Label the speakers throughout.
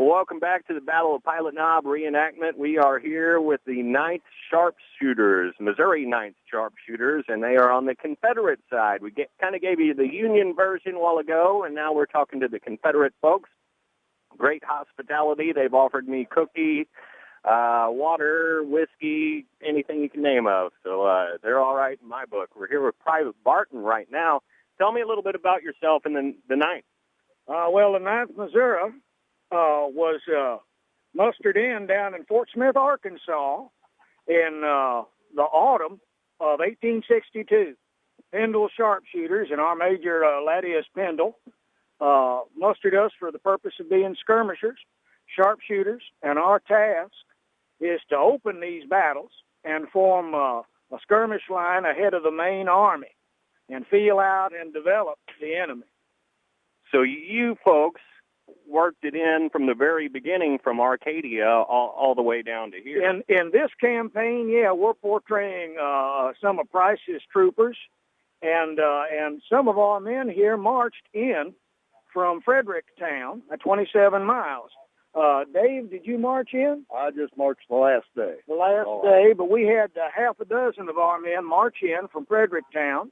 Speaker 1: Well, welcome back to the Battle of Pilot Knob reenactment. We are here with the 9th Sharpshooters, Missouri 9th Sharpshooters, and they are on the Confederate side. We kind of gave you the Union version a while ago, and now we're talking to the Confederate folks. Great hospitality. They've offered me cookie, water, whiskey, anything you can name of. So they're all right in my book. We're here with Private Barton right now. Tell me a little bit about yourself and the 9th.
Speaker 2: Well, the 9th Missouri was mustered in down in Fort Smith, Arkansas in the autumn of 1862. Pendle sharpshooters and our Major Ladius Pendle mustered us for the purpose of being skirmishers, sharpshooters, and our task is to open these battles and form a skirmish line ahead of the main army and feel out and develop the enemy.
Speaker 1: So you folks worked it in from the very beginning, from Arcadia all the way down to here.
Speaker 2: In this campaign, yeah, we're portraying some of Price's troopers, and some of our men here marched in from Fredericktown at 27 miles. Dave, did you march in?
Speaker 3: I just marched the last day.
Speaker 2: The last day, but we had half a dozen of our men march in from Fredericktown,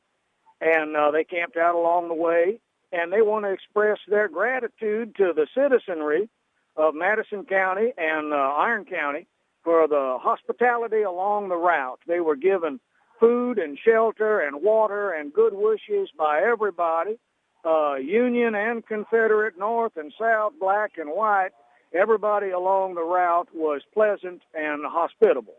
Speaker 2: and they camped out along the way. And they want to express their gratitude to the citizenry of Madison County and Iron County for the hospitality along the route. They were given food and shelter and water and good wishes by everybody, Union and Confederate, North and South, black and white. Everybody along the route was pleasant and hospitable.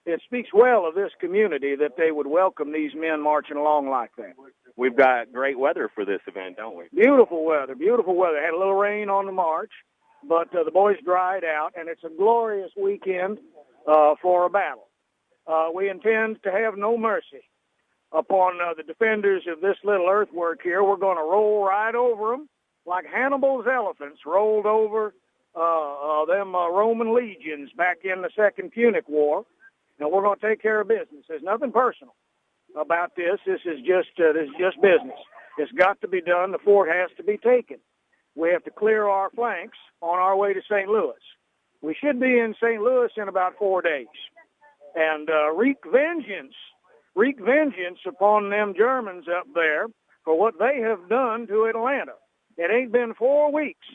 Speaker 2: It speaks well of this community that they would welcome these men marching along like that.
Speaker 1: We've got great weather for this event, don't we?
Speaker 2: Beautiful weather, beautiful weather. Had a little rain on the march, but the boys dried out, and it's a glorious weekend for a battle. We intend to have no mercy upon the defenders of this little earthwork here. We're going to roll right over them like Hannibal's elephants rolled over them Roman legions back in the Second Punic War. Now, we're going to take care of business. There's nothing personal about this. This is just business. It's got to be done. The fort has to be taken. We have to clear our flanks on our way to St. Louis. We should be in St. Louis in about 4 days and wreak vengeance upon them Germans up there for what they have done to Atlanta. It ain't been 4 weeks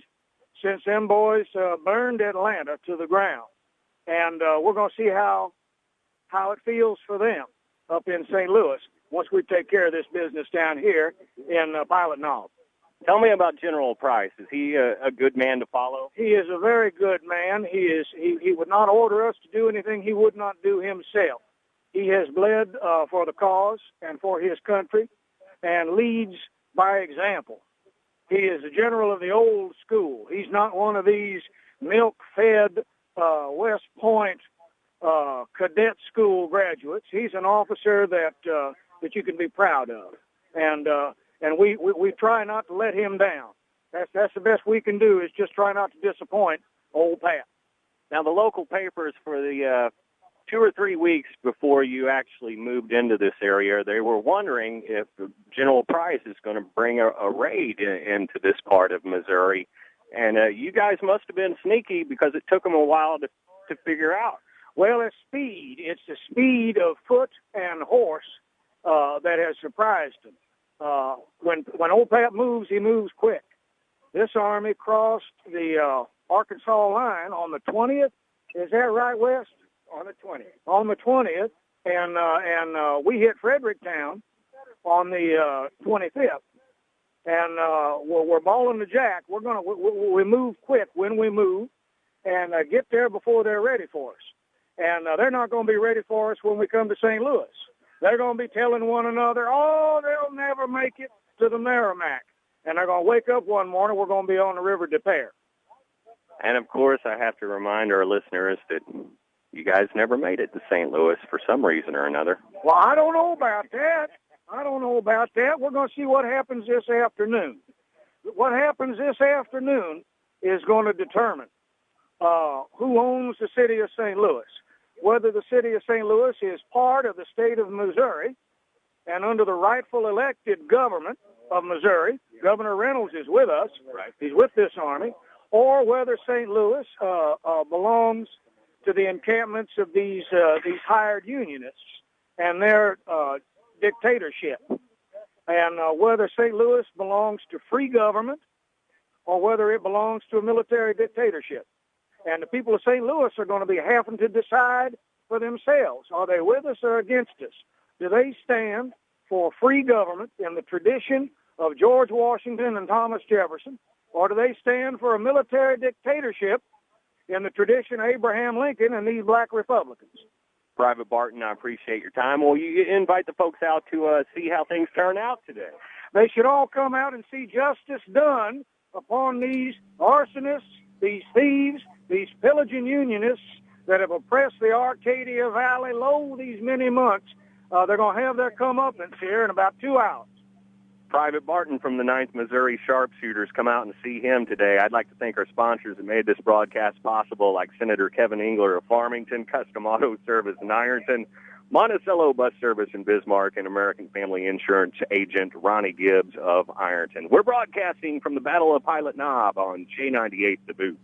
Speaker 2: since them boys burned Atlanta to the ground, and we're going to see how it feels for them up in St. Louis once we take care of this business down here in Pilot Knob.
Speaker 1: Tell me about General Price. Is he a good man to follow?
Speaker 2: He is a very good man. He would not order us to do anything he would not do himself. He has bled for the cause and for his country and leads by example. He is a general of the old school. He's not one of these milk-fed West Point cadet school graduates. He's an officer that you can be proud of, and we try not to let him down. That's the best we can do, is just try not to disappoint old Pat.
Speaker 1: Now, the local papers, for the 2 or 3 weeks before you actually moved into this area, they were wondering if General Price is going to bring a raid into this part of Missouri, and you guys must have been sneaky because it took them a while to figure out.
Speaker 2: Well, it's speed. It's the speed of foot and horse that has surprised them. When old Pat moves, he moves quick. This army crossed the Arkansas line on the 20th. Is that right, West?
Speaker 3: On the 20th.
Speaker 2: On the 20th, and we hit Fredericktown on the 25th. And we're balling the jack. We move quick when we move, and get there before they're ready for us. And they're not going to be ready for us when we come to St. Louis. They're going to be telling one another, oh, they'll never make it to the Merrimack. And they're going to wake up one morning, we're going to be on the River des Peres.
Speaker 1: And, of course, I have to remind our listeners that you guys never made it to St. Louis for some reason or another.
Speaker 2: Well, I don't know about that. We're going to see what happens this afternoon. What happens this afternoon is going to determine who owns the city of St. Louis. Whether the city of St. Louis is part of the state of Missouri and under the rightful elected government of Missouri, Governor Reynolds is with us.
Speaker 1: Right.
Speaker 2: He's with this army. or whether St. Louis belongs to the encampments of these hired unionists and their dictatorship, and whether St. Louis belongs to free government or whether it belongs to a military dictatorship. And the people of St. Louis are going to be having to decide for themselves. Are they with us or against us? Do they stand for free government in the tradition of George Washington and Thomas Jefferson, or do they stand for a military dictatorship in the tradition of Abraham Lincoln and these black Republicans?
Speaker 1: Private Barton, I appreciate your time. Will you invite the folks out to see how things turn out today?
Speaker 2: They should all come out and see justice done upon these arsonists, these thieves, these pillaging unionists that have oppressed the Arcadia Valley these many months. They're going to have their comeuppance here in about 2 hours.
Speaker 1: Private Barton from the 9th Missouri Sharpshooters. Come out and see him today. I'd like to thank our sponsors that made this broadcast possible, like Senator Kevin Engler of Farmington, Custom Auto Service in Ironton, Monticello Bus Service in Bismarck, and American Family Insurance agent Ronnie Gibbs of Ironton. We're broadcasting from the Battle of Pilot Knob on J98 The Boot.